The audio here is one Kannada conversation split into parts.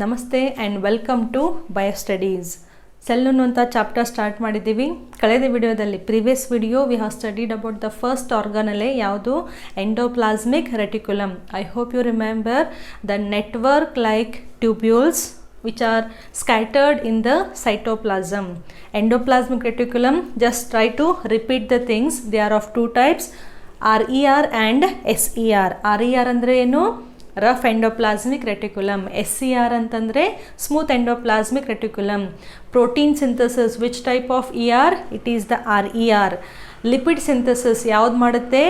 ನಮಸ್ತೆ and welcome to bio studies. Cell ಅನ್ನುವಂಥ ಚಾಪ್ಟರ್ ಸ್ಟಾರ್ಟ್ ಮಾಡಿದ್ದೀವಿ. ಕಳೆದ ವಿಡಿಯೋದಲ್ಲಿ previous video we have studied about the first organelle ಯಾವುದು endoplasmic reticulum. I hope you remember the network like tubules which are scattered in the cytoplasm. Endoplasmic reticulum, just try to repeat the things. They are of two types, RER and SER. RER andre enu rough endoplasmic reticulum. SER antandre smooth endoplasmic reticulum. Protein synthesis, which type of ER? It is the RER. Lipid synthesis ಯಾವ್ದು ಮಾಡುತ್ತೆ?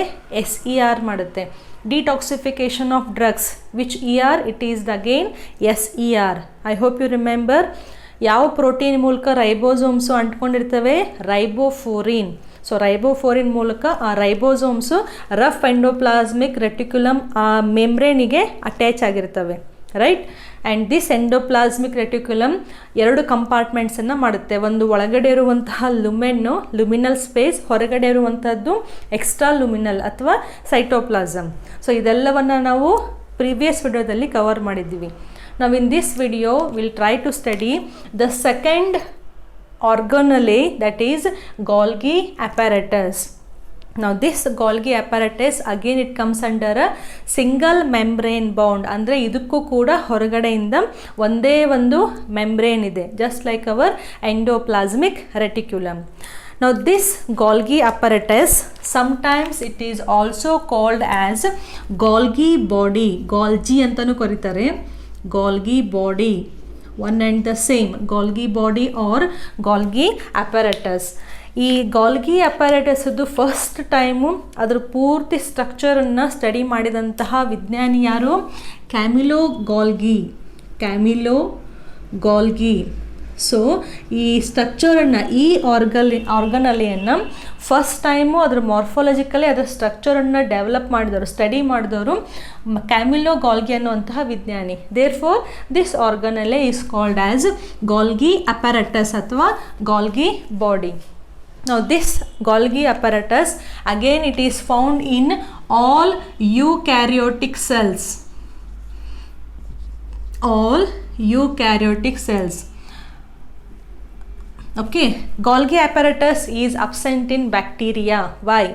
SER ಮಾಡುತ್ತೆ. Detoxification of drugs, which ER? It is again SER. I hope you remember. ಯಾವ ಪ್ರೋಟೀನ್ ಮೂಲಕ ರೈಬೋಸೋಮ್ಸು ಅಂಟ್ಕೊಂಡಿರ್ತವೆ? ರೈಬೋಫೋರಿನ್. ಸೊ ರೈಬೋಫೋರಿನ್ ಮೂಲಕ ಆ ರೈಬೋಸೋಮ್ಸು ರಫ್ ಎಂಡೋಪ್ಲಾಸ್ಮಿಕ್ ರೆಟಿಕ್ಯುಲಮ್ ಆ ಮೆಮ್ಬ್ರೇನಿಗೆ ಅಟ್ಯಾಚ್ ಆಗಿರ್ತವೆ, right. And this endoplasmic reticulum ಎರಡು ಕಂಪಾರ್ಟ್ಮೆಂಟ್ಸನ್ನು ಮಾಡುತ್ತೆ. ಒಂದು ಒಳಗಡೆ ಇರುವಂತಹ ಲುಮಿನಲ್ ಸ್ಪೇಸ್, ಹೊರಗಡೆ ಇರುವಂಥದ್ದು ಎಕ್ಸ್ಟ್ರಾ ಲುಮಿನಲ್ ಅಥವಾ ಸೈಟೋಪ್ಲಾಸಮ್. ಸೊ ಇದೆಲ್ಲವನ್ನು ನಾವು ಪ್ರೀವಿಯಸ್ ವಿಡಿಯೋದಲ್ಲಿ ಕವರ್ ಮಾಡಿದ್ದೀವಿ. ನಾವು in this video will try to study the second organelle, that is Golgi apparatus. Now this Golgi apparatus again it comes under a single membrane bound. ಅಂದರೆ ಇದಕ್ಕೂ ಕೂಡ ಹೊರಗಡೆಯಿಂದ ಒಂದೇ ಒಂದು ಮೆಂಬ್ರೇನ್ ಇದೆ, just like our endoplasmic reticulum. Now this Golgi apparatus, sometimes it is also called as Golgi body. Golgi ಅಂತಲೂ ಕರೀತಾರೆ, Golgi body. One and the same, Golgi body or Golgi apparatus. ಈ ಗಾಲ್ಗಿ ಅಪ್ಯಾರಟಸ್ದು ಫಸ್ಟ್ ಟೈಮು ಅದರ ಪೂರ್ತಿ ಸ್ಟ್ರಕ್ಚರನ್ನು ಸ್ಟಡಿ ಮಾಡಿದಂತಹ ವಿಜ್ಞಾನಿ ಯಾರು? ಕ್ಯಾಮಿಲೋ ಗಾಲ್ಗಿ. ಸೊ ಈ ಸ್ಟ್ರಕ್ಚರನ್ನು, ಈ ಆರ್ಗನಲಿಯನ್ನು ಫಸ್ಟ್ ಟೈಮು ಅದರ ಮಾರ್ಫಾಲಜಿಕಲಿ ಅದರ ಸ್ಟ್ರಕ್ಚರನ್ನು ಡೆವಲಪ್ ಮಾಡಿದವರು, ಸ್ಟಡಿ ಮಾಡಿದವರು ಕ್ಯಾಮಿಲೋ ಗಾಲ್ಗಿ ಅನ್ನುವಂತಹ ವಿಜ್ಞಾನಿ. Therefore this organelle is called as Golgi apparatus ಅಥವಾ Golgi body. Now this Golgi apparatus again it is found in all eukaryotic cells. Okay, Golgi apparatus is absent in bacteria. Why?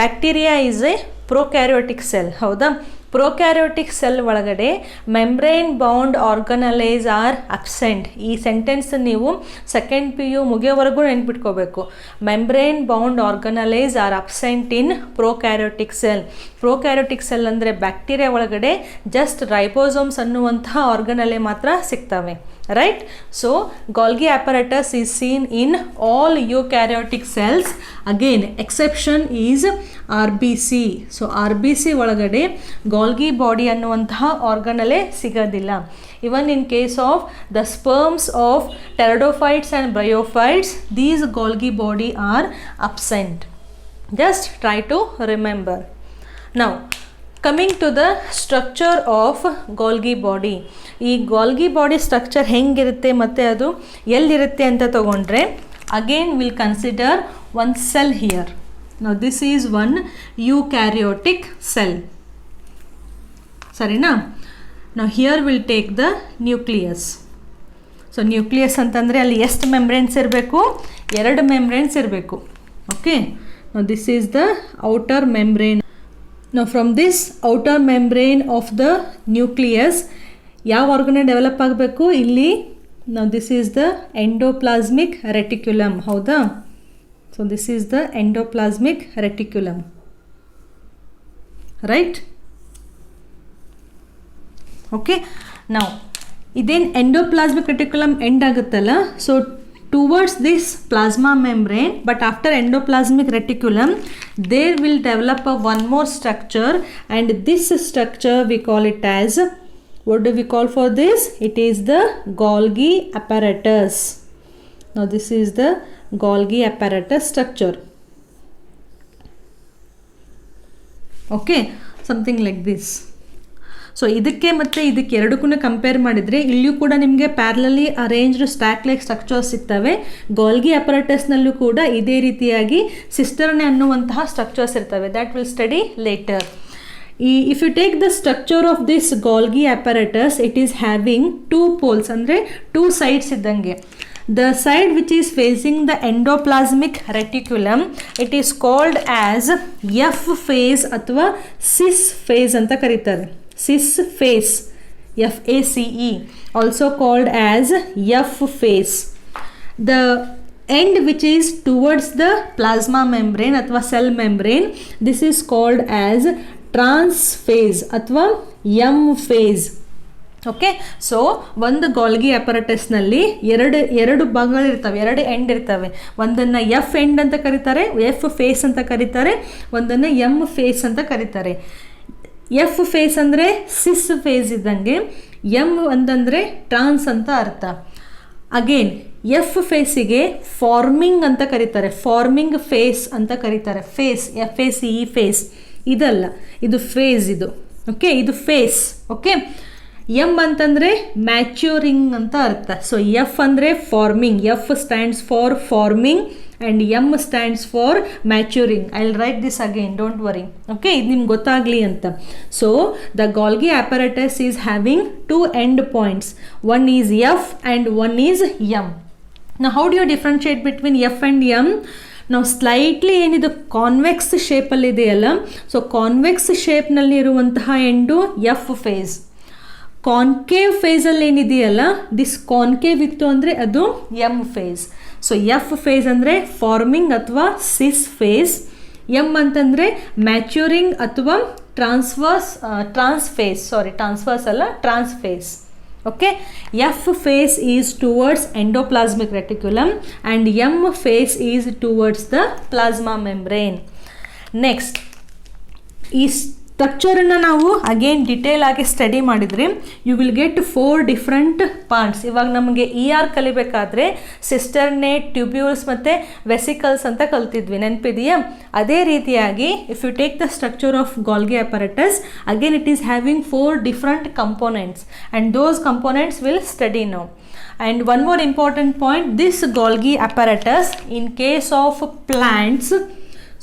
Bacteria is a prokaryotic cell. ಹೌದಾ? ಪ್ರೊಕ್ಯಾರಿಯೋಟಿಕ್ ಸೆಲ್ ಒಳಗಡೆ membrane bound organelles are absent. ಈ ಸೆಂಟೆನ್ಸ್ ನೀವು ಸೆಕೆಂಡ್ PU ಮುಗಿಯೋವರೆಗೂ ನೆನ್ಪಿಟ್ಕೋಬೇಕು. Membrane bound organelles are absent in prokaryotic cell. Prokaryotic cell ಅಂದರೆ ಬ್ಯಾಕ್ಟೀರಿಯಾ ಒಳಗಡೆ ಜಸ್ಟ್ ರೈಬೋಸೋಮ್ಸ್ ಅನ್ನುವಂತಹ ಆರ್ಗನಲೆ ಮಾತ್ರ ಸಿಗ್ತವೆ, right? So Golgi apparatus is seen in all eukaryotic cells. Again exception is RBC. So RBC ಒಳಗಡೆ Golgi body ಅನ್ನುವಂತಹ ಆರ್ಗನಲೆ ಸಿಗೋದಿಲ್ಲ. Even in case of the sperms of pteridophytes and bryophytes, these Golgi body are absent. Just try to remember. Now coming to the structure of Golgi body. ಈ Golgi body ಸ್ಟ್ರಕ್ಚರ್ ಹೆಂಗಿರುತ್ತೆ ಮತ್ತು ಅದು ಎಲ್ಲಿರುತ್ತೆ ಅಂತ ತಗೊಂಡ್ರೆ, again will consider one cell here. ನಾವು ದಿಸ್ ಈಸ್ ಒನ್ ಯೂಕ್ಯಾರಿಯೋಟಿಕ್ ಸೆಲ್, ಸರಿನಾ? ನಾವು here will take the nucleus. So nucleus ಅಂತಂದರೆ ಅಲ್ಲಿ ಎಷ್ಟು ಮೆಂಬ್ರೇನ್ಸ್ ಇರಬೇಕು? 2 ಮೆಂಬ್ರೇನ್ಸ್ ಇರಬೇಕು. ಓಕೆ, ನಾವು this is the outer membrane. Now from this outer membrane of the nucleus ಯಾವ ಆರ್ಗನ್ ಡೆವಲಪ್ ಆಗಬೇಕು? ಇಲ್ಲಿ now this is the endoplasmic reticulum. ಹೌದಾ? So this is the endoplasmic reticulum, right? Okay, now ಇದೇನು endoplasmic reticulum ಎಂಡ್ ಆಗುತ್ತಲ್ಲ, so towards this plasma membrane, but after endoplasmic reticulum there will develop one more structure, and this structure we call it as, what do we call for this? It is the Golgi apparatus. Now this is the Golgi apparatus structure. Okay, something like this. So ಇದಕ್ಕೆ ಮತ್ತು ಇದಕ್ಕೆ ಎರಡಕ್ಕೂ ಕಂಪೇರ್ ಮಾಡಿದರೆ ಇಲ್ಲಿಯೂ ಕೂಡ ನಿಮಗೆ parallelly arranged stack like structures ಸಿಗ್ತವೆ. ಗಾಲ್ಗಿ ಅಪರಾಟಸ್ನಲ್ಲೂ ಕೂಡ ಇದೇ ರೀತಿಯಾಗಿ ಸಿಸ್ಟರ್ನೆ ಅನ್ನುವಂತಹ ಸ್ಟ್ರಕ್ಚರ್ಸ್ ಇರ್ತವೆ. That will study later. if you take the structure of this Golgi apparatus, it is having two poles, andre two sides iddange. The side which is facing the endoplasmic reticulum, it is called as F phase ಅಥವಾ cis phase ಅಂತ ಕರೀತಾರೆ. cis phase, FACE, also called as F phase. The end which is towards the plasma membrane ಅಥವಾ cell membrane, this is called as trans phase ಅಥವಾ M phase. ಓಕೆ, ಸೊ ಒಂದು ಗಾಲ್ಗಿ ಅಪರಟಸ್ನಲ್ಲಿ ಎರಡು ಭಾಗಗಳಿರ್ತವೆ, ಎರಡು ಎಂಡ್ ಇರ್ತವೆ. ಒಂದನ್ನು ಎಫ್ ಎಂಡ್ ಅಂತ ಕರೀತಾರೆ, ಎಫ್ ಫೇಸ್ ಅಂತ ಕರೀತಾರೆ, ಒಂದನ್ನು ಎಮ್ ಫೇಸ್ ಅಂತ ಕರೀತಾರೆ. ಎಫ್ ಫೇಸ್ ಅಂದರೆ ಸಿಸ್ ಫೇಸ್ ಇದ್ದಂಗೆ, ಎಮ್ ಅಂತಂದರೆ ಟ್ರಾನ್ಸ್ ಅಂತ ಅರ್ಥ. ಅಗೇನ್ ಎಫ್ ಫೇಸಿಗೆ ಫಾರ್ಮಿಂಗ್ ಅಂತ ಕರೀತಾರೆ, ಫಾರ್ಮಿಂಗ್ ಫೇಸ್ ಅಂತ ಕರೀತಾರೆ. ಫೇಸ್ FACE ಫೇಸ್ ಇದಲ್ಲ, ಇದು ಫೇಸ್ ಇದು. ಓಕೆ, ಇದು ಫೇಸ್. ಓಕೆ, ಎಮ್ ಅಂತಂದರೆ ಮ್ಯಾಚ್ಯೂರಿಂಗ್ ಅಂತ ಅರ್ಥ. ಸೊ ಎಫ್ ಅಂದರೆ forming, F stands for forming and M stands for maturing. I will write this again, don't worry. Okay, ಇದು ನಿಮ್ಗೆ ಗೊತ್ತಾಗಲಿ ಅಂತ. So the Golgi apparatus is having two end points, one is F and one is M. Now how do you differentiate between F and M? ನಾವು ಸ್ಲೈಟ್ಲಿ ಏನಿದು ಕಾನ್ವೆಕ್ಸ್ ಶೇಪಲ್ಲಿ ಇದೆಯಲ್ಲ, ಸೊ ಕಾನ್ವೆಕ್ಸ್ ಶೇಪ್ನಲ್ಲಿ ಇರುವಂತಹ ಎಂಡು ಎಫ್ ಫೇಸ್. ಕಾನ್ಕೇವ್ ಫೇಸಲ್ಲಿ ಏನಿದೆಯಲ್ಲ, ದಿಸ್ ಕಾನ್ಕೇವ್ ಇತ್ತು ಅಂದರೆ ಅದು M face. So F face ಅಂದರೆ ಫಾರ್ಮಿಂಗ್ ಅಥವಾ ಸಿಸ್ ಫೇಸ್, ಎಮ್ ಅಂತಂದರೆ ಮ್ಯಾಚ್ಯೂರಿಂಗ್ ಅಥವಾ ಟ್ರಾನ್ಸ್ ಫೇಸ್ ಅಲ್ಲ, trans face. Okay, F face is towards endoplasmic reticulum and M face is towards the plasma membrane. Next, ಈ ಸ್ಟ್ರಕ್ಚರನ್ನು ನಾವು ಅಗೇನ್ ಡಿಟೇಲ್ ಆಗಿ ಸ್ಟಡಿ ಮಾಡಿದರೆ you will get 4 different parts. ಇವಾಗ ನಮಗೆ ER ಕಲಿಬೇಕಾದ್ರೆ ಸಿಸ್ಟರ್ನೆ, ಟ್ಯೂಬ್ಯೂಲ್ಸ್ ಮತ್ತು ವೆಸಿಕಲ್ಸ್ ಅಂತ ಕಲ್ತಿದ್ವಿ, ನೆನಪಿದೆಯಾ? ಅದೇ ರೀತಿಯಾಗಿ if you take the structure of Golgi apparatus, again it is having 4 different components and those components will study now. And one more important point, this Golgi apparatus in case of plants,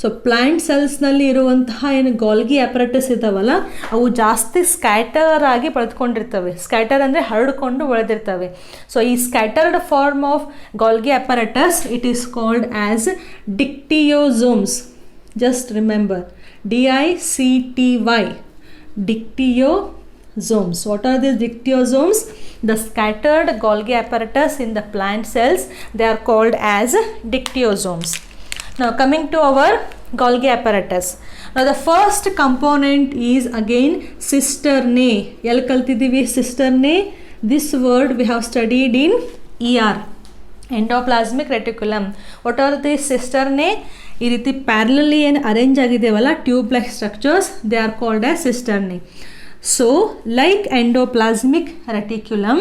so plant ಸೆಲ್ಸ್ನಲ್ಲಿ ಇರುವಂತಹ ಏನು ಗಾಲ್ಗಿ ಅಪರಟಸ್ ಇದ್ದಾವಲ್ಲ, ಅವು ಜಾಸ್ತಿ ಸ್ಕ್ಯಾಟರ್ ಆಗಿ ಬೆಳೆದುಕೊಂಡಿರ್ತವೆ. ಸ್ಕ್ಯಾಟರ್ ಅಂದರೆ ಹರಡ್ಕೊಂಡು ಬೆಳೆದಿರ್ತವೆ. ಸೊ ಈ scattered form of Golgi apparatus, it is called as dictyosomes. Just remember, DICTY, dictyosomes. What are the dictyosomes? The scattered Golgi apparatus in the plant cells, they are called as dictyosomes. Now coming to our Golgi apparatus. Now the first component is again cisternae. ಎಲ್ಲಿ ಕಲ್ತಿದ್ದೀವಿ cisternae? This word we have studied in ER, endoplasmic reticulum. What are these cisternae? ಈ ರೀತಿ ಪ್ಯಾರಲಲ್ಲಿ ಏನು ಅರೇಂಜ್ ಆಗಿದೆವಲ್ಲ tube like structures, they are called as cisternae. So like endoplasmic reticulum,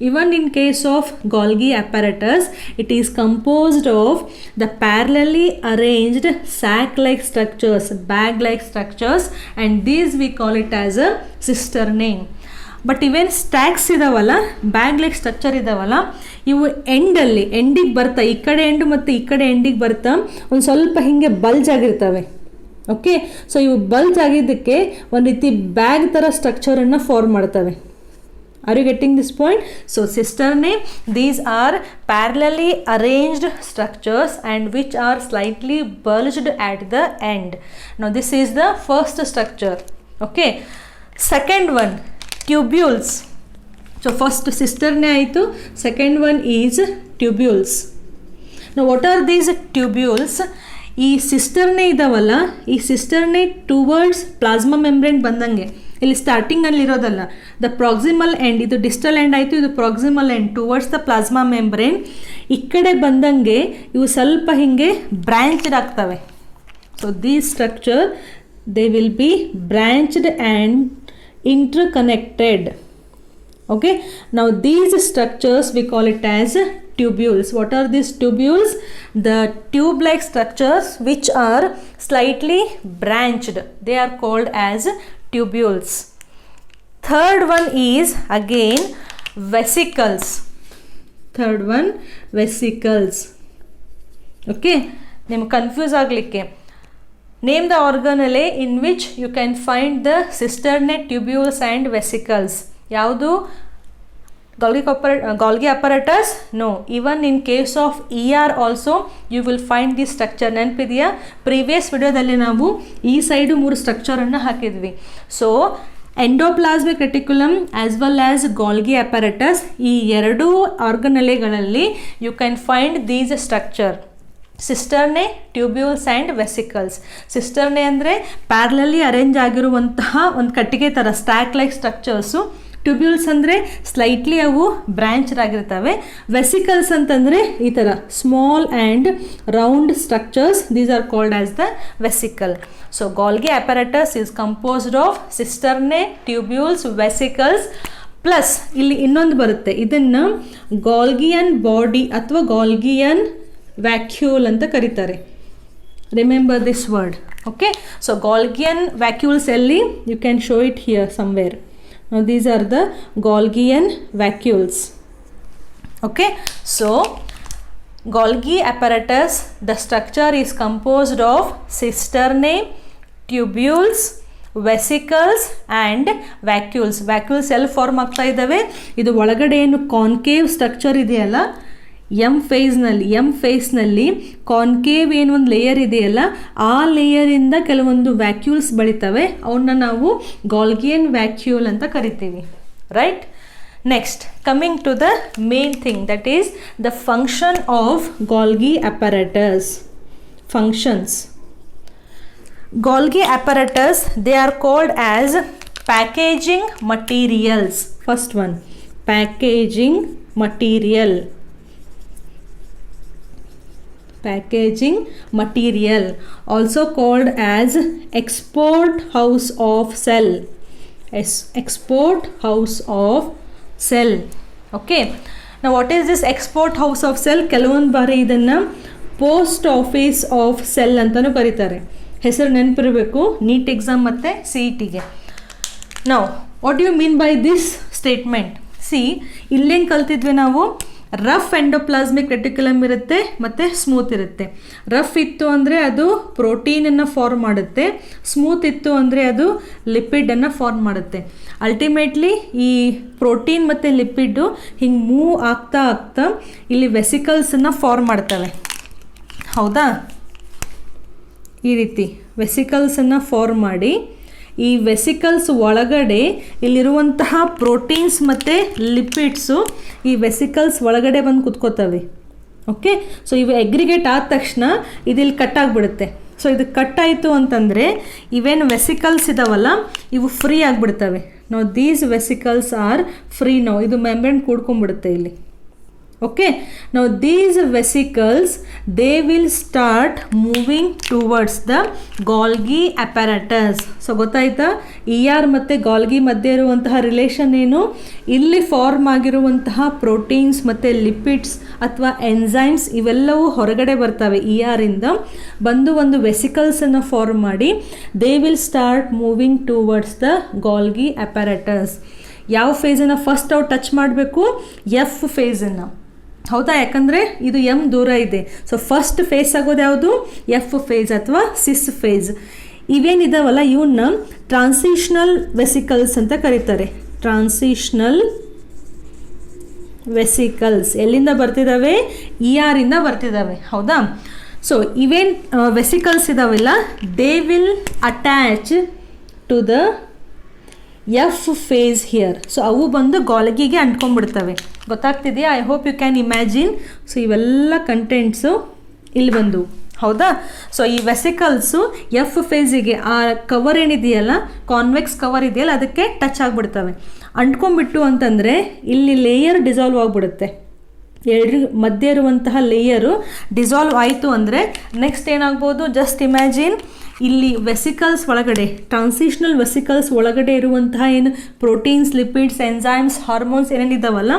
even in case of Golgi apparatus, it is composed of the parallelly arranged sac-like structures, bag-like structures, and these we call it as a cisternae. But ಇವೇನು ಸ್ಟ್ಯಾಕ್ಸ್ ಇದಾವಲ್ಲ, ಬ್ಯಾಗ್ ಲೈಕ್ ಸ್ಟ್ರಕ್ಚರ್ ಇದಾವಲ್ಲ, ಇವು ಎಂಡಿಗೆ ಬರ್ತಾ, ಈ ಕಡೆ ಎಂಡು ಮತ್ತು ಈ ಕಡೆ ಎಂಡಿಗೆ ಬರ್ತಾ ಒಂದು ಸ್ವಲ್ಪ ಹೀಗೆ ಬಲ್ಜ್ ಆಗಿರ್ತವೆ. ಓಕೆ, ಸೊ ಇವು ಬಲ್ಜ್ ಆಗಿದ್ದಕ್ಕೆ ಒಂದು ರೀತಿ ಬ್ಯಾಗ್ ಥರ ಸ್ಟ್ರಕ್ಚರನ್ನು ಫಾರ್ಮ್ ಮಾಡ್ತವೆ. Are you getting this point? So cisternae, these are parallelly arranged structures and which are slightly bulged at the end. Now this is the first structure. Okay, second one, tubules. So first cisternae aitu, second one is tubules. Now what are these tubules? ಈ ಸಿಸ್ಟರ್ನೇ ಇದಾವಲ್ಲ, ಈ ಸಿಸ್ಟರ್ನೇ ಟುವರ್ಡ್ಸ್ ಪ್ಲಾಸ್ಮಾ ಮೆಂಬ್ರೇನ್ ಬಂದಂಗೆ, ಇಲ್ಲಿ ಸ್ಟಾರ್ಟಿಂಗಲ್ಲಿ ಇರೋದಲ್ಲ, ದ ಪ್ರಾಕ್ಸಿಮಲ್ ಎಂಡ್, ಇದು ಡಿಸ್ಟಲ್ ಎಂಡ್ ಆಯಿತು, ಇದು proximal end towards the plasma membrane. ಈ ಕಡೆ ಬಂದಂಗೆ ಇವು ಸ್ವಲ್ಪ ಹಿಂಗೆ ಬ್ರ್ಯಾಂಚ್ಡ್ ಆಗ್ತವೆ. So these structure they will be branched and interconnected. Okay, now these structures we call it as tubules. What are these tubules? The tube like structures which are slightly branched, they are called as tubules. Third one is again vesicles. Third one, vesicles. Okay, ನಿಮಗೆ ಕನ್ಫ್ಯೂಸ್ ಆಗಲಿಕ್ಕೆ name the organelle in which you can find the cisternae, tubules and vesicles. ಯಾವುದು? Golgi apparatus? No. Even in case of ER also you will find this structure. ನೆನಪಿದೆಯಾ? ಪ್ರೀವಿಯಸ್ ವಿಡಿಯೋದಲ್ಲಿ ನಾವು ಈ ಸೈಡು 3 ಸ್ಟ್ರಕ್ಚರನ್ನು ಹಾಕಿದ್ವಿ. So endoplasmic reticulum as well as Golgi apparatus, ಈ ಎರಡೂ ಆರ್ಗನಲೆಗಳಲ್ಲಿ you can find these structure: cisternae, tubules and vesicles. Cisternae ಅಂದರೆ ಪ್ಯಾರಲಲ್ಲಿ ಅರೇಂಜ್ ಆಗಿರುವಂತಹ ಒಂದು ಕಟ್ಟಿಗೆ ಥರ ಸ್ಟ್ಯಾಕ್ ಲೈಕ್ ಸ್ಟ್ರಕ್ಚರ್ಸು. ಟ್ಯೂಬ್ಯೂಲ್ಸ್ ಅಂದರೆ ಸ್ಲೈಟ್ಲಿ ಅವು ಬ್ರ್ಯಾಂಚ್ಡ್ ಆಗಿರ್ತವೆ. ವೆಸಿಕಲ್ಸ್ ಅಂತಂದರೆ ಈ ಥರ small and round structures, these are called as the vesicle. So Golgi apparatus is composed of ಸಿಸ್ಟರ್ನೆ, tubules, vesicles plus ಇಲ್ಲಿ ಇನ್ನೊಂದು ಬರುತ್ತೆ, ಇದನ್ನು ಗಾಲ್ಗಿಯನ್ ಬಾಡಿ ಅಥವಾ ಗಾಲ್ಗಿಯನ್ ವ್ಯಾಕ್ಯೂಲ್ ಅಂತ ಕರೀತಾರೆ. Remember this word. Okay, so Golgian vacuoles ಎಲ್ಲಿ? You can show it here somewhere. Now these are the Golgian vacuoles. Okay, so Golgi apparatus, the structure is composed of cisternae, tubules, vesicles and vacuoles. Vacuoles ಎಲ್ಲಿ ಫಾರ್ಮ್ ಆಗ್ತಾ ಇದ್ದಾವೆ? ಇದು ಒಳಗಡೆ ಏನು ಕಾನ್ಕೇವ್ ಸ್ಟ್ರಕ್ಚರ್ ಇದೆಯಲ್ಲ, ಎಮ್ ಫೇಸ್ನಲ್ಲಿ ಕಾನ್ಕೇವ್ ಏನು ಒಂದು ಲೇಯರ್ ಇದೆಯಲ್ಲ, ಆ ಲೇಯರಿಂದ ಕೆಲವೊಂದು ವ್ಯಾಕ್ಯೂಲ್ಸ್ ಬೆಳಿತವೆ. ಅವನ್ನ ನಾವು ಗಾಲ್ಗಿಯನ್ ವ್ಯಾಕ್ಯೂಲ್ ಅಂತ ಕರಿತೀವಿ. Right? Next, coming to the main thing, that is the function of Golgi apparatus. Functions. Golgi apparatus, they are called as packaging materials. First one, packaging material. Packaging material, also called as export house of cell. Export house of cell. Okay, now what is this export house of cell? ಕೆಲವೊಂದು ಬಾರಿ ಇದನ್ನು ಪೋಸ್ಟ್ ಆಫೀಸ್ ಆಫ್ ಸೆಲ್ ಅಂತಲೂ ಕರೀತಾರೆ. ಹೆಸರು ನೆನಪಿರಬೇಕು ನೀಟ್ ಎಕ್ಸಾಮ್ ಮತ್ತು CETಗೆ. ನಾವು what you mean by this statement? See, ಇಲ್ಲೇನು ಕಲ್ತಿದ್ವಿ ನಾವು? ರಫ್ ಎಂಡೋಪ್ಲಾಸ್ಮಿಕ್ ರೆಟಿಕ್ಯುಲಮ್ ಇರುತ್ತೆ ಮತ್ತು ಸ್ಮೂತ್ ಇರುತ್ತೆ. ರಫ್ ಇತ್ತು ಅಂದರೆ ಅದು ಪ್ರೋಟೀನನ್ನು ಫಾರ್ಮ್ ಮಾಡುತ್ತೆ, ಸ್ಮೂತ್ ಇತ್ತು ಅಂದರೆ ಅದು ಲಿಪಿಡನ್ನು ಫಾರ್ಮ್ ಮಾಡುತ್ತೆ. ಅಲ್ಟಿಮೇಟ್ಲಿ ಈ ಪ್ರೋಟೀನ್ ಮತ್ತು ಲಿಪಿಡ್ಡು ಹಿಂಗೆ ಮೂವ್ ಆಗ್ತಾ ಆಗ್ತಾ ಇಲ್ಲಿ ವೆಸಿಕಲ್ಸನ್ನು ಫಾರ್ಮ್ ಮಾಡ್ತವೆ. ಹೌದಾ? ಈ ರೀತಿ ವೆಸಿಕಲ್ಸನ್ನು ಫಾರ್ಮ್ ಮಾಡಿ ಈ ವೆಸಿಕಲ್ಸ್ ಒಳಗಡೆ ಇಲ್ಲಿರುವಂತಹ ಪ್ರೋಟೀನ್ಸ್ ಮತ್ತು ಲಿಪಿಡ್ಸು ಈ ವೆಸಿಕಲ್ಸ್ ಒಳಗಡೆ ಬಂದು ಕುತ್ಕೋತವೆ. ಓಕೆ, ಸೊ ಇವು ಎಗ್ರಿಗೇಟ್ ಆದ ತಕ್ಷಣ ಇದಿಲ್ಲಿ ಕಟ್ ಆಗಿಬಿಡುತ್ತೆ. ಸೊ ಇದು ಕಟ್ ಆಯಿತು ಅಂತಂದರೆ ಇವೇನು ವೆಸಿಕಲ್ಸ್ ಇದಾವಲ್ಲ ಇವು ಫ್ರೀ ಆಗಿಬಿಡ್ತವೆ. ನಾವು ದೀಸ್ ವೆಸಿಕಲ್ಸ್ ಆರ್ ಫ್ರೀ. ನಾವು ಇದು ಮೆಂಬ್ರೇನ್ ಕೂಡ್ಕೊಂಡ್ಬಿಡುತ್ತೆ ಇಲ್ಲಿ. Okay, now these vesicles, they will start moving towards the Golgi apparatus. So ಗೊತ್ತಾಯ್ತಾ? ER ಮತ್ತು ಗಾಲ್ಗಿ ಮಧ್ಯೆ ಇರುವಂತಹ ರಿಲೇಷನ್ ಏನು? ಇಲ್ಲಿ ಫಾರ್ಮ್ ಆಗಿರುವಂತಹ ಪ್ರೋಟೀನ್ಸ್ ಮತ್ತು ಲಿಪಿಡ್ಸ್ ಅಥವಾ ಎನ್ಸೈಮ್ಸ್ ಇವೆಲ್ಲವೂ ಹೊರಗಡೆ ಬರ್ತವೆ. ER ಇಂದ ಬಂದು ಒಂದು ವೆಸಿಕಲ್ಸನ್ನು ಫಾರ್ಮ್ ಮಾಡಿ they will start moving towards the Golgi apparatus. ಯಾವ ಫೇಸನ್ನು ಫಸ್ಟ್ ಅವ್ರು ಟಚ್ ಮಾಡಬೇಕು? ಎಫ್ ಫೇಸನ್ನು. ಹೌದಾ? ಯಾಕಂದರೆ ಇದು ಎಮ್ ದೂರ ಇದೆ. ಸೊ ಫಸ್ಟ್ ಫೇಸ್ ಆಗೋದು ಯಾವುದು? ಎಫ್ ಫೇಸ್ ಅಥವಾ ಸಿಸ್ ಫೇಸ್. ಇವೇನಿದಾವಲ್ಲ ಇವನ್ನ ಟ್ರಾನ್ಸಿಷನಲ್ ವೆಸಿಕಲ್ಸ್ ಅಂತ ಕರೀತಾರೆ. ಟ್ರಾನ್ಸಿಷನಲ್ ವೆಸಿಕಲ್ಸ್ ಎಲ್ಲಿಂದ ಬರ್ತಿದ್ದಾವೆ? ER ಇಂದ ಬರ್ತಿದ್ದಾವೆ. ಹೌದಾ? ಸೊ ಇವೇನು ವೆಸಿಕಲ್ಸ್ ಇದಾವೆಲ್ಲ they will attach to the F face here. So ಅವು ಬಂದು ಗಾಲ್ಗಿಗೆ ಅಂಟ್ಕೊಂಡ್ಬಿಡ್ತವೆ. ಗೊತ್ತಾಗ್ತಿದೆಯಾ? I hope you can imagine. So ಇವೆಲ್ಲ ಕಂಟೆಂಟ್ಸು ಇಲ್ಲಿ ಬಂದು. ಹೌದಾ? ಸೊ ಈ ವೆಸಿಕಲ್ಸು ಎಫ್ ಫೇಸಿಗೆ ಆ ಕವರ್ ಏನಿದೆಯಲ್ಲ, ಕಾನ್ವೆಕ್ಸ್ ಕವರ್ ಇದೆಯಲ್ಲ, ಅದಕ್ಕೆ ಟಚ್ ಆಗಿಬಿಡ್ತವೆ. ಅಂಟ್ಕೊಂಡ್ಬಿಟ್ಟು ಅಂತಂದರೆ ಇಲ್ಲಿ ಲೇಯರ್ ಡಿಸಾಲ್ವ್ ಆಗಿಬಿಡುತ್ತೆ. ಎರಡು ಮಧ್ಯೆ ಇರುವಂತಹ ಲೇಯರು ಡಿಸಾಲ್ವ್ ಆಯಿತು ಅಂದರೆ ನೆಕ್ಸ್ಟ್ ಏನಾಗ್ಬೋದು? ಜಸ್ಟ್ ಇಮ್ಯಾಜಿನ್, ಇಲ್ಲಿ ವೆಸಿಕಲ್ಸ್ ಒಳಗಡೆ, ಟ್ರಾನ್ಸಿಷನಲ್ ವೆಸಿಕಲ್ಸ್ ಒಳಗಡೆ ಇರುವಂತಹ ಏನು ಪ್ರೋಟೀನ್ಸ್, ಲಿಪಿಡ್ಸ್, ಎನ್ಸೈಮ್ಸ್, ಹಾರ್ಮೋನ್ಸ್ ಏನೇನಿದ್ದಾವಲ್ಲ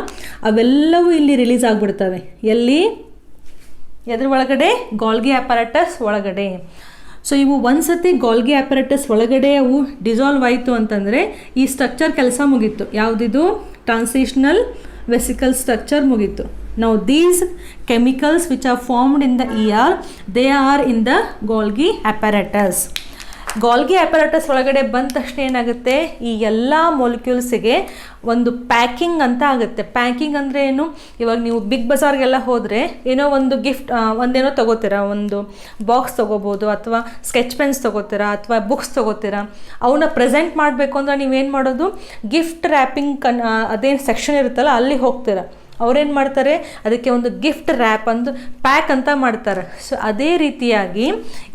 ಅವೆಲ್ಲವೂ ಇಲ್ಲಿ ರಿಲೀಸ್ ಆಗಿಬಿಡ್ತವೆ. ಎಲ್ಲಿ? ಎದ್ರ ಒಳಗಡೆ? ಗಾಲ್ಗಿ ಅಪ್ಯಾರಟಸ್ ಒಳಗಡೆ. ಸೊ ಇವು ಒಂದು ಸತಿ ಗಾಲ್ಗಿ ಅಪ್ಯಾರಟಸ್ ಒಳಗಡೆ ಅವು ಡಿಸಾಲ್ವ್ ಆಯಿತು ಅಂತಂದರೆ ಈ ಸ್ಟ್ರಕ್ಚರ್ ಕೆಲಸ ಮುಗೀತು. ಯಾವುದಿದು? ಟ್ರಾನ್ಸಿಷನಲ್ ವೆಸಿಕಲ್ ಸ್ಟ್ರಕ್ಚರ್ ಮುಗೀತು. Now these chemicals which are formed in the ER, they are in the Golgi apparatus. Golgi apparatus ಒಳಗಡೆ ಬಂದ ತಕ್ಷಣ ಏನಾಗುತ್ತೆ, ಈ ಎಲ್ಲ ಮೊಲಿಕ್ಯೂಲ್ಸಿಗೆ ಒಂದು ಪ್ಯಾಕಿಂಗ್ ಅಂತ ಆಗುತ್ತೆ. ಪ್ಯಾಕಿಂಗ್ ಅಂದರೆ ಏನು, ಇವಾಗ ನೀವು ಬಿಗ್ ಬಜಾರ್ಗೆಲ್ಲ ಹೋದರೆ ಏನೋ ಒಂದು ಗಿಫ್ಟ್ ಒಂದೇನೋ ತೊಗೋತೀರಾ, ಒಂದು ಬಾಕ್ಸ್ ತೊಗೋಬೋದು, ಅಥವಾ ಸ್ಕೆಚ್ ಪೆನ್ಸ್ ತೊಗೋತೀರಾ, ಅಥವಾ ಬುಕ್ಸ್ ತೊಗೋತೀರಾ. ಅವನ್ನ ಪ್ರೆಸೆಂಟ್ ಮಾಡಬೇಕು ಅಂದರೆ ನೀವೇನು ಮಾಡೋದು, ಗಿಫ್ಟ್ ರ್ಯಾಪಿಂಗ್ ಅದೇನು ಸೆಕ್ಷನ್ ಇರುತ್ತಲ್ಲ ಅಲ್ಲಿ ಹೋಗ್ತೀರಾ. ಅವ್ರೇನು ಮಾಡ್ತಾರೆ, ಅದಕ್ಕೆ ಒಂದು ಗಿಫ್ಟ್ ರ್ಯಾಪ್ ಒಂದು ಪ್ಯಾಕ್ ಅಂತ ಮಾಡ್ತಾರೆ. ಸೊ ಅದೇ ರೀತಿಯಾಗಿ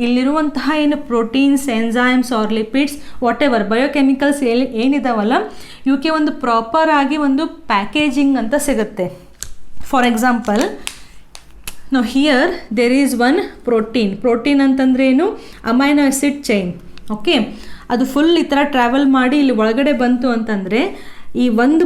ಇಲ್ಲಿರುವಂತಹ ಏನು proteins, enzymes or lipids, whatever biochemicals ಏನಿದಾವಲ್ಲ, ಇವಕ್ಕೆ ಒಂದು ಪ್ರಾಪರ್ ಆಗಿ ಒಂದು ಪ್ಯಾಕೇಜಿಂಗ್ ಅಂತ ಸಿಗುತ್ತೆ. ಫಾರ್ ಎಕ್ಸಾಂಪಲ್, ನಾವು here there is one protein ಅಂತಂದ್ರೆ ಏನು, ಅಮೈನೋ ಆಸಿಡ್ ಚೈನ್. ಓಕೆ, ಅದು ಫುಲ್ ಈ ಥರ ಟ್ರಾವೆಲ್ ಮಾಡಿ ಇಲ್ಲಿ ಒಳಗಡೆ ಬಂತು ಅಂತಂದರೆ ಈ ಒಂದು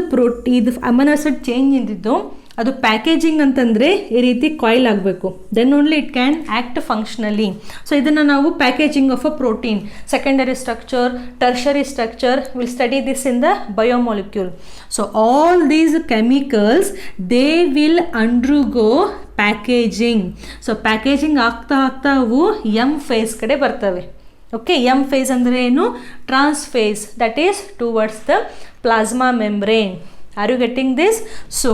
ಇದು ಅಮೈನೋ ಆಸಿಡ್ ಚೇಂಜ್ ಇದ್ದಿದ್ದು ಅದು ಪ್ಯಾಕೇಜಿಂಗ್ ಅಂತಂದರೆ ಈ ರೀತಿ ಕಾಯಿಲ್ ಆಗಬೇಕು. Then only it can act functionally. So ಇದನ್ನು ನಾವು packaging of a protein, secondary structure, tertiary structure, will study this in the biomolecule. So all these chemicals they will undergo packaging. So packaging ಆಗ್ತಾ ಅವು ಎಮ್ ಫೇಸ್ ಕಡೆ ಬರ್ತವೆ. ಓಕೆ, ಎಮ್ ಫೇಸ್ ಅಂದರೆ ಏನು, trans face, that is towards the plasma membrane. Are you getting this? So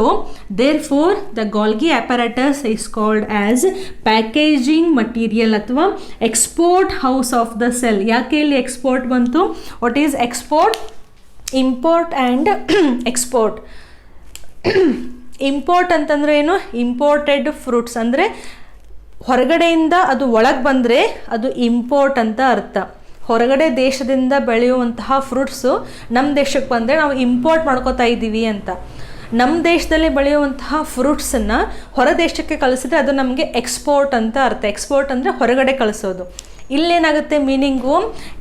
therefore the Golgi apparatus is called as packaging material ಅಥವಾ export house of the cell. ಯಾಕೆ ಇಲ್ಲಿ ಎಕ್ಸ್ಪೋರ್ಟ್ ಬಂತು? What is export? Import and export. Import ಅಂತಂದರೆ ಏನು, ಇಂಪೋರ್ಟೆಡ್ ಫ್ರೂಟ್ಸ್ ಅಂದರೆ ಹೊರಗಡೆಯಿಂದ ಅದು ಒಳಗೆ ಬಂದರೆ ಅದು ಇಂಪೋರ್ಟ್ ಅಂತ ಅರ್ಥ. ಹೊರಗಡೆ ದೇಶದಿಂದ ಬೆಳೆಯುವಂತಹ ಫ್ರೂಟ್ಸು ನಮ್ಮ ದೇಶಕ್ಕೆ ಬಂದರೆ ನಾವು ಇಂಪೋರ್ಟ್ ಮಾಡ್ಕೋತಾ ಇದ್ದೀವಿ ಅಂತ. ನಮ್ಮ ದೇಶದಲ್ಲಿ ಬೆಳೆಯುವಂತಹ ಫ್ರೂಟ್ಸನ್ನು ಹೊರ ದೇಶಕ್ಕೆ ಕಳಿಸಿದ್ರೆ ಅದು ನಮಗೆ ಎಕ್ಸ್ಪೋರ್ಟ್ ಅಂತ ಅರ್ಥ. ಎಕ್ಸ್ಪೋರ್ಟ್ ಅಂದರೆ ಹೊರಗಡೆ ಕಳಿಸೋದು. ಇಲ್ಲೇನಾಗುತ್ತೆ meaning,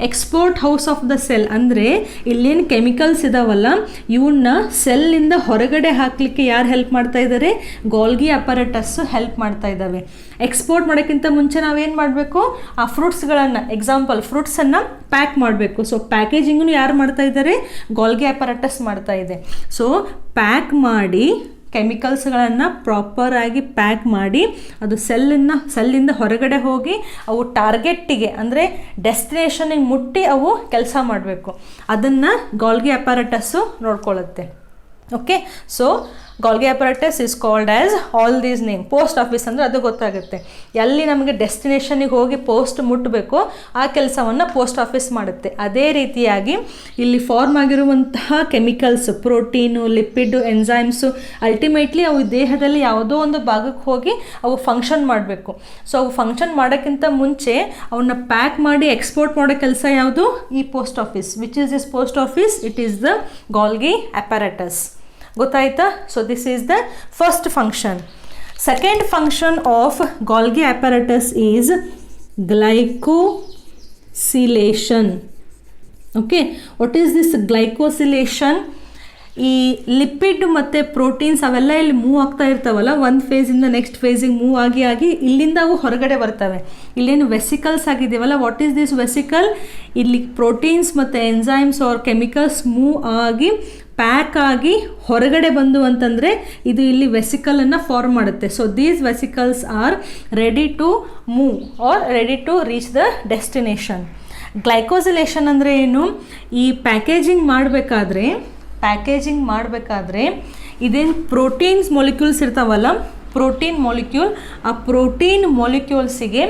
export house of the cell ಅಂದರೆ ಇಲ್ಲೇನು ಕೆಮಿಕಲ್ಸ್ ಇದಾವಲ್ಲ ಇವನ್ನ ಸೆಲ್ಲಿಂದ ಹೊರಗಡೆ ಹಾಕಲಿಕ್ಕೆ ಯಾರು ಹೆಲ್ಪ್ ಮಾಡ್ತಾ ಇದ್ದಾರೆ, ಗಾಲ್ಗಿ ಅಪರಾಟಸ್ಸು ಹೆಲ್ಪ್ ಮಾಡ್ತಾ ಇದ್ದಾವೆ. ಎಕ್ಸ್ಪೋರ್ಟ್ ಮಾಡೋಕ್ಕಿಂತ ಮುಂಚೆ ನಾವೇನು ಮಾಡಬೇಕು, ಆ ಫ್ರೂಟ್ಸ್ಗಳನ್ನು, ಎಕ್ಸಾಂಪಲ್ ಫ್ರೂಟ್ಸನ್ನು ಪ್ಯಾಕ್ ಮಾಡಬೇಕು. ಸೊ ಪ್ಯಾಕೇಜಿಂಗನ್ನು ಯಾರು ಮಾಡ್ತಾ ಇದ್ದಾರೆ, ಗಾಲ್ಗಿ ಅಪರಾಟಸ್ ಮಾಡ್ತಾ ಇದೆ. ಸೊ ಪ್ಯಾಕ್ ಮಾಡಿ ಕೆಮಿಕಲ್ಸ್ಗಳನ್ನು ಪ್ರಾಪರಾಗಿ ಪ್ಯಾಕ್ ಮಾಡಿ ಅದು ಸೆಲ್ಲಿಂದ ಹೊರಗಡೆ ಹೋಗಿ ಅವು ಟಾರ್ಗೆಟ್ಟಿಗೆ ಅಂದರೆ ಡೆಸ್ಟಿನೇಷನಿಗೆ ಮುಟ್ಟಿ ಅವು ಕೆಲಸ ಮಾಡಬೇಕು. ಅದನ್ನು ಗಾಲ್ಗಿ ಅಪರಾಟಸ್ಸು ನೋಡ್ಕೊಳ್ಳುತ್ತೆ. Okay, so Golgi apparatus is called as all these name. Post office ಅಂದರೆ ಅದು ಗೊತ್ತಾಗುತ್ತೆ, ಎಲ್ಲಿ ನಮಗೆ ಡೆಸ್ಟಿನೇಷನಿಗೆ ಹೋಗಿ ಪೋಸ್ಟ್ ಮುಟ್ಟಬೇಕು ಆ ಕೆಲಸವನ್ನು ಪೋಸ್ಟ್ ಆಫೀಸ್ ಮಾಡುತ್ತೆ. ಅದೇ ರೀತಿಯಾಗಿ ಇಲ್ಲಿ ಫಾರ್ಮ್ ಆಗಿರುವಂತಹ chemicals, protein, lipid, enzymes, ultimately ಅವು ದೇಹದಲ್ಲಿ ಯಾವುದೋ ಒಂದು ಭಾಗಕ್ಕೆ ಹೋಗಿ ಅವು ಫಂಕ್ಷನ್ ಮಾಡಬೇಕು. ಸೊ ಅವು ಫಂಕ್ಷನ್ ಮಾಡೋಕ್ಕಿಂತ ಮುಂಚೆ ಅವನ್ನ ಪ್ಯಾಕ್ ಮಾಡಿ ಎಕ್ಸ್ಪೋರ್ಟ್ ಮಾಡೋ ಕೆಲಸ ಯಾವುದು, ಈ post office. Which is this post office? It is the Golgi apparatus. ಗೊತ್ತಾಯ್ತಾ? So this is the first function. Second function of Golgi apparatus is glycosylation. Okay, what is this glycosylation? ಈ ಲಿಪಿಡ್ ಮತ್ತು ಪ್ರೋಟೀನ್ಸ್ ಅವೆಲ್ಲ ಇಲ್ಲಿ ಮೂವ್ ಆಗ್ತಾ ಇರ್ತಾವಲ್ಲ, ಒಂದು ಫೇಸಿಂದ ನೆಕ್ಸ್ಟ್ ಫೇಸಿಗೆ ಮೂವ್ ಆಗಿ ಇಲ್ಲಿಂದ ಅವು ಹೊರಗಡೆ ಬರ್ತವೆ. ಇಲ್ಲೇನು ವೆಸಿಕಲ್ಸ್ ಆಗಿದೆಯಲ್ಲ, ವಾಟ್ ಈಸ್ ದಿಸ್ ವೆಸಿಕಲ್? ಇಲ್ಲಿ ಪ್ರೋಟೀನ್ಸ್ ಮತ್ತು ಎನ್ಸೈಮ್ಸ್ ಆರ್ ಕೆಮಿಕಲ್ಸ್ ಮೂವ್ ಆಗಿ ಪ್ಯಾಕ್ ಆಗಿ ಹೊರಗಡೆ ಬಂದು ಅಂತಂದರೆ ಇದು ಇಲ್ಲಿ ವೆಸಿಕಲನ್ನು ಫಾರ್ಮ್ ಮಾಡುತ್ತೆ. So these vesicles are ready to move or ready to reach the destination. Glycosylation ಅಂದರೆ ಏನು? ಈ ಪ್ಯಾಕೇಜಿಂಗ್ ಮಾಡಬೇಕಾದ್ರೆ ಇದೇನು ಪ್ರೋಟೀನ್ಸ್ ಮೊಲಿಕ್ಯೂಲ್ಸ್ ಇರ್ತಾವಲ್ಲ, ಪ್ರೋಟೀನ್ ಮೊಲಿಕ್ಯೂಲ್, ಆ ಪ್ರೋಟೀನ್ ಮೊಲಿಕ್ಯೂಲ್ಸಿಗೆ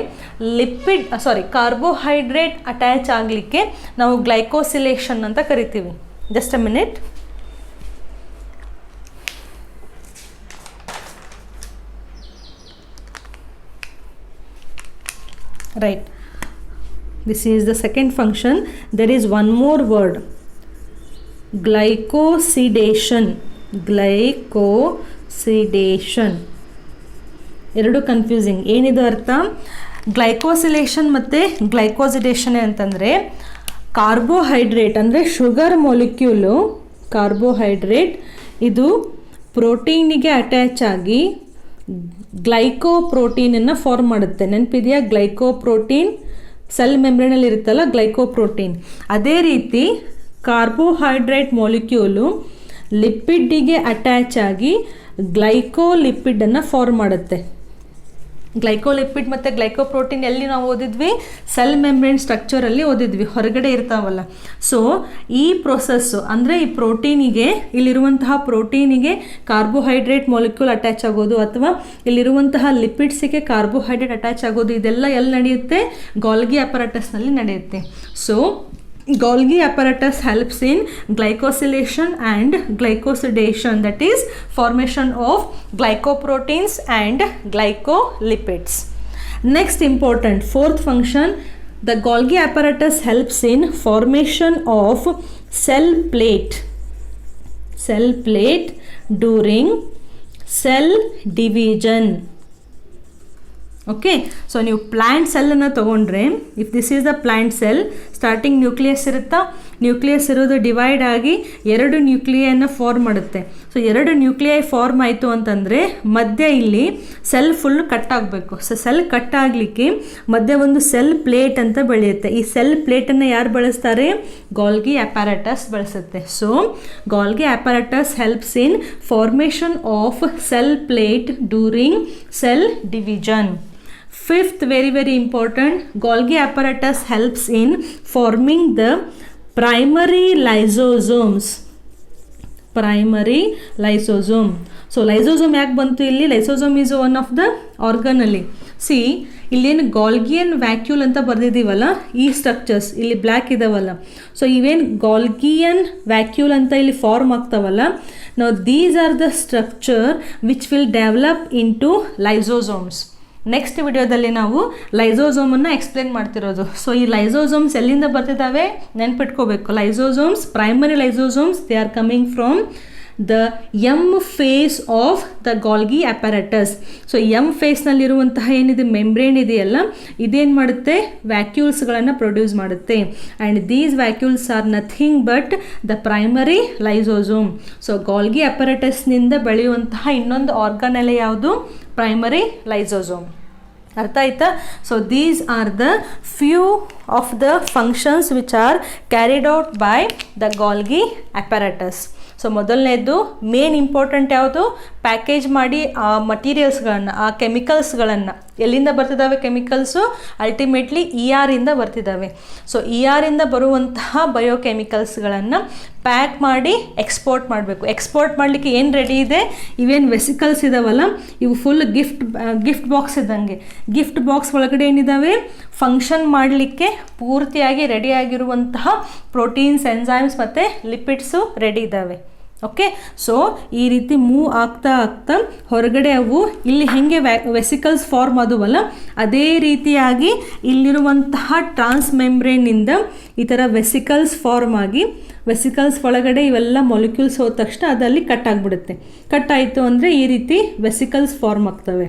ಕಾರ್ಬೋಹೈಡ್ರೇಟ್ ಅಟ್ಯಾಚ್ ಆಗಲಿಕ್ಕೆ ನಾವು ಗ್ಲೈಕೋಸಿಲೇಷನ್ ಅಂತ ಕರಿತೀವಿ. Just a minute. Right, this is the second function. There is one more word, glycosidation. ಎರಡು ಕನ್ಫ್ಯೂಸಿಂಗ್. ಏನಿದು ಅರ್ಥ? ಗ್ಲೈಕೋಸಿಲೇಷನ್ ಮತ್ತು ಗ್ಲೈಕೋಸಿಡೇಷನ್ ಅಂತಂದರೆ ಕಾರ್ಬೋಹೈಡ್ರೇಟ್ ಅಂದರೆ ಶುಗರ್ ಮೊಲಿಕ್ಯೂಲು, ಕಾರ್ಬೋಹೈಡ್ರೇಟ್ ಇದು ಪ್ರೋಟೀನಿಗೆ ಅಟ್ಯಾಚ್ ಆಗಿ ಗ್ಲೈಕೋಪ್ರೋಟೀನನ್ನು ಫಾರ್ಮ್ ಮಾಡುತ್ತೆ. ನೆನಪಿದೆಯಾ? ಗ್ಲೈಕೋಪ್ರೋಟೀನ್ ಸೆಲ್ ಮೆಂಬ್ರೇನಲ್ಲಿ ಇರುತ್ತಲ್ಲ ಗ್ಲೈಕೋಪ್ರೋಟೀನ್. ಅದೇ ರೀತಿ ಕಾರ್ಬೋಹೈಡ್ರೇಟ್ ಮೊಲಿಕ್ಯೂಲು ಲಿಪಿಡ್ಡಿಗೆ ಅಟ್ಯಾಚ್ ಆಗಿ ಗ್ಲೈಕೋಲಿಪಿಡನ್ನು ಫಾರ್ಮ್ ಮಾಡುತ್ತೆ. ಗ್ಲೈಕೋಲಿಪಿಡ್ ಮತ್ತು ಗ್ಲೈಕೋಪ್ರೋಟೀನ್ ಎಲ್ಲಿ ನಾವು ಓದಿದ್ವಿ? ಸೆಲ್ ಮೆಂಬ್ರೇನ್ ಸ್ಟ್ರಕ್ಚರಲ್ಲಿ ಓದಿದ್ವಿ, ಹೊರಗಡೆ ಇರ್ತಾವಲ್ಲ. ಸೊ ಈ ಪ್ರೊಸೆಸ್ಸು ಅಂದರೆ ಈ ಪ್ರೋಟೀನಿಗೆ, ಇಲ್ಲಿರುವಂತಹ ಪ್ರೋಟೀನಿಗೆ ಕಾರ್ಬೋಹೈಡ್ರೇಟ್ ಮಾಲಿಕ್ಯೂಲ್ ಅಟ್ಯಾಚ್ ಆಗೋದು ಅಥವಾ ಇಲ್ಲಿರುವಂತಹ ಲಿಪಿಡ್ಸಿಗೆ ಕಾರ್ಬೋಹೈಡ್ರೇಟ್ ಅಟ್ಯಾಚ್ ಆಗೋದು, ಇದೆಲ್ಲ ಎಲ್ಲಿ ನಡೆಯುತ್ತೆ? ಗಾಲ್ಗಿ ಅಪರಾಟಸ್ನಲ್ಲಿ ನಡೆಯುತ್ತೆ. So Golgi apparatus helps in glycosylation and glycosidation, that is formation of glycoproteins and glycolipids. Next important, fourth function, the Golgi apparatus helps in formation of cell plate during cell division. Okay, so ನೀವು ಪ್ಲ್ಯಾಂಟ್ ಸೆಲ್ಲನ್ನು ತೊಗೊಂಡ್ರೆ, if this is the plant cell, starting nucleus ಇರುತ್ತಾ, ನ್ಯೂಕ್ಲಿಯಸ್ ಇರೋದು ಡಿವೈಡ್ ಆಗಿ 2 ನ್ಯೂಕ್ಲಿಯನ್ನು ಫಾರ್ಮ್ ಮಾಡುತ್ತೆ. ಸೊ 2 ನ್ಯೂಕ್ಲಿಯೈ ಫಾರ್ಮ್ ಆಯಿತು ಅಂತಂದರೆ ಮಧ್ಯೆ ಇಲ್ಲಿ ಸೆಲ್ ಫುಲ್ ಕಟ್ ಆಗಬೇಕು. ಸೊ ಸೆಲ್ ಕಟ್ ಆಗಲಿಕ್ಕೆ ಮಧ್ಯೆ ಒಂದು ಸೆಲ್ ಪ್ಲೇಟ್ ಅಂತ ಬೆಳೆಯುತ್ತೆ. ಈ ಸೆಲ್ ಪ್ಲೇಟನ್ನು ಯಾರು ಬಳಸ್ತಾರೆ? ಗಾಲ್ಗಿ ಅಪ್ಯಾರಟಸ್ ಬಳಸುತ್ತೆ. So Golgi apparatus helps in formation of cell plate during cell division. Fifth, very important, Golgi apparatus helps in forming the primary lysosomes. So lysosome ಯಾಕೆ ಬಂತು ಇಲ್ಲಿ? Lysosome is one of the organelle. See, ಇಲ್ಲೇನು ಗಾಲ್ಗಿಯನ್ ವ್ಯಾಕ್ಯೂಲ್ ಅಂತ ಬರೆದಿದ್ದೀವಲ್ಲ, ಈ ಸ್ಟ್ರಕ್ಚರ್ಸ್ ಇಲ್ಲಿ ಬ್ಲ್ಯಾಕ್ ಇದಾವಲ್ಲ, ಸೊ ಇವೇನು ಗಾಲ್ಗಿಯನ್ ವ್ಯಾಕ್ಯೂಲ್ ಅಂತ ಇಲ್ಲಿ ಫಾರ್ಮ್ ಆಗ್ತಾವಲ್ಲ, ನಾವು these are the structure which will develop into lysosomes. Next ವಿಡಿಯೋದಲ್ಲಿ ನಾವು ಲೈಸೋಸೋಮನ್ನು ಎಕ್ಸ್ಪ್ಲೇನ್ ಮಾಡ್ತಿರೋದು. ಸೊ ಈ ಲೈಸೋಸೋಮ್ಸ್ ಎಲ್ಲಿಂದ ಬರ್ತಿದ್ದಾವೆ ನೆನ್ಪಿಟ್ಕೋಬೇಕು. Lysosomes, primary lysosomes, they are coming from the M face of the Golgi apparatus. So M ಫೇಸ್ನಲ್ಲಿರುವಂತಹ ಏನಿದೆ ಮೆಂಬ್ರೇನ್ ಇದೆಯಲ್ಲ, ಇದೇನು ಮಾಡುತ್ತೆ? ವ್ಯಾಕ್ಯೂಲ್ಸ್ಗಳನ್ನು ಪ್ರೊಡ್ಯೂಸ್ ಮಾಡುತ್ತೆ. And these vacuoles are nothing but the primary lysosome. So Golgi ಅಪ್ಯಾರಟಸ್ನಿಂದ ಬೆಳೆಯುವಂತಹ ಇನ್ನೊಂದು ಆರ್ಗನಲ್ಲೇ ಯಾವುದು? Primary lysosome. ಅರ್ಥ ಆಯ್ತಾ? So these are the few of the functions which are carried out by the Golgi apparatus. So ಮೊದಲನೇದು ಮೇನ್ ಇಂಪಾರ್ಟೆಂಟ್ ಯಾವುದು? ಪ್ಯಾಕೇಜ್ ಮಾಡಿ ಆ ಮಟೀರಿಯಲ್ಸ್ಗಳನ್ನು, ಆ ಕೆಮಿಕಲ್ಸ್ಗಳನ್ನು, ಎಲ್ಲಿಂದ ಬರ್ತಿದ್ದಾವೆ ಕೆಮಿಕಲ್ಸು? ಅಲ್ಟಿಮೇಟ್ಲಿ ಇಂದ ಬರ್ತಿದ್ದಾವೆ. ಸೊ ಇಂದ ಬರುವಂತಹ ಬಯೋಕೆಮಿಕಲ್ಸ್ಗಳನ್ನು ಪ್ಯಾಕ್ ಮಾಡಿ ಎಕ್ಸ್ಪೋರ್ಟ್ ಮಾಡಬೇಕು. ಎಕ್ಸ್ಪೋರ್ಟ್ ಮಾಡಲಿಕ್ಕೆ ಏನು ರೆಡಿ ಇದೆ? ಇವೇನು ವೆಸಿಕಲ್ಸ್ ಇದಾವಲ್ಲ, ಇವು ಫುಲ್ ಗಿಫ್ಟ್ ಬಾಕ್ಸ್ ಇದ್ದಂಗೆ. ಗಿಫ್ಟ್ ಬಾಕ್ಸ್ ಒಳಗಡೆ ಏನಿದ್ದಾವೆ? ಫಂಕ್ಷನ್ ಮಾಡಲಿಕ್ಕೆ ಪೂರ್ತಿಯಾಗಿ ರೆಡಿಯಾಗಿರುವಂತಹ ಪ್ರೋಟೀನ್ಸ್, ಎನ್ಸೈಮ್ಸ್ ಮತ್ತು ಲಿಪಿಡ್ಸು ರೆಡಿ ಇದ್ದಾವೆ. ಓಕೆ, ಸೊ ಈ ರೀತಿ ಮೂವ್ ಆಗ್ತಾ ಹೊರಗಡೆ ಅವು ಇಲ್ಲಿ ಹೆಂಗೆ ವೆಸಿಕಲ್ಸ್ ಫಾರ್ಮ್ ಆದವಲ್ಲ, ಅದೇ ರೀತಿಯಾಗಿ ಇಲ್ಲಿರುವಂತಹ ಟ್ರಾನ್ಸ್ ಮೆಂಬ್ರೇನಿಂದ ಈ ಥರ ವೆಸಿಕಲ್ಸ್ ಫಾರ್ಮ್ ಆಗಿ, ವೆಸಿಕಲ್ಸ್ ಒಳಗಡೆ ಇವೆಲ್ಲ ಮಾಲಿಕ್ಯೂಲ್ಸ್ ಹೋದ ತಕ್ಷಣ ಅದಲ್ಲಿ ಕಟ್ ಆಗಿಬಿಡುತ್ತೆ. ಕಟ್ ಆಯಿತು ಅಂದರೆ ಈ ರೀತಿ ವೆಸಿಕಲ್ಸ್ ಫಾರ್ಮ್ ಆಗ್ತವೆ.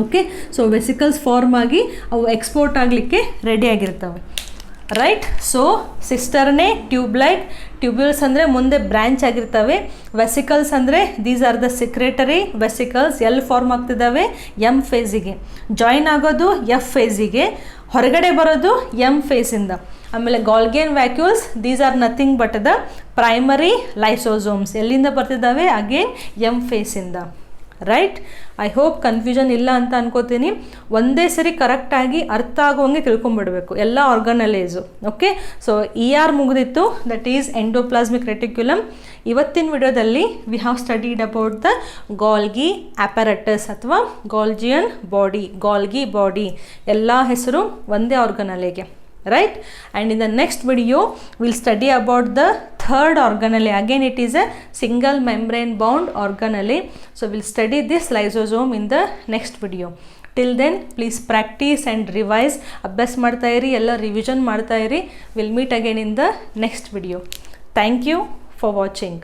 ಓಕೆ, ಸೊ ವೆಸಿಕಲ್ಸ್ ಫಾರ್ಮ್ ಆಗಿ ಅವು ಎಕ್ಸ್ಪೋರ್ಟ್ ಆಗಲಿಕ್ಕೆ ರೆಡಿಯಾಗಿರ್ತವೆ. Right? So cisternae tubelight, tubules ಅಂದರೆ ಮುಂದೆ ಬ್ರ್ಯಾಂಚ್ ಆಗಿರ್ತವೆ. ವೆಸಿಕಲ್ಸ್ ಅಂದರೆ these are the secretory vesicles, ಎಲ್ಲಿ ಫಾರ್ಮ್ ಆಗ್ತಿದ್ದಾವೆ? ಎಮ್ ಫೇಸಿಗೆ. ಜಾಯಿನ್ ಆಗೋದು ಎಫ್ ಫೇಸಿಗೆ, ಹೊರಗಡೆ ಬರೋದು ಎಮ್ ಫೇಸಿಂದ. ಆಮೇಲೆ Golgian vacuoles, these are nothing but the primary lysosomes. ಎಲ್ಲಿಂದ ಬರ್ತಿದ್ದಾವೆ? ಅಗೇನ್ ಎಮ್ ಫೇಸಿಂದ. ರೈಟ್? ಐ ಹೋಪ್ ಕನ್ಫ್ಯೂಷನ್ ಇಲ್ಲ ಅಂತ ಅನ್ಕೋತೀನಿ. ಒಂದೇ ಸರಿ ಕರೆಕ್ಟಾಗಿ ಅರ್ಥ ಆಗುವಂಗೆ ತಿಳ್ಕೊಂಬಿಡಬೇಕು ಎಲ್ಲ ಆರ್ಗನಲೈಸು. ಓಕೆ, ಸೊ ಮುಗಿದಿತ್ತು, ದಟ್ ಈಸ್ ಎಂಡೋಪ್ಲಾಸ್ಮಿಕ್ ರೆಟಿಕ್ಯುಲಮ್. ಇವತ್ತಿನ ವಿಡಿಯೋದಲ್ಲಿ we have studied about the Golgi apparatus ಅಥವಾ ಗಾಲ್ಜಿಯನ್ ಬಾಡಿ, ಗಾಲ್ಗಿ ಬಾಡಿ. ಎಲ್ಲ ಹೆಸರು ಒಂದೇ ಆರ್ಗನಲೆಗೆ. Right? And in the next video we'll study about the third organelle. Again it is a single membrane bound organelle. So we'll study this lysosome in the next video. Till then please practice and revise. Abbas ಮಾಡ್ತಾ ಇರಿ, ಎಲ್ಲ ರಿವಿಷನ್ ಮಾಡ್ತಾ ಇರಿ. We'll meet again in the next video. Thank you for watching.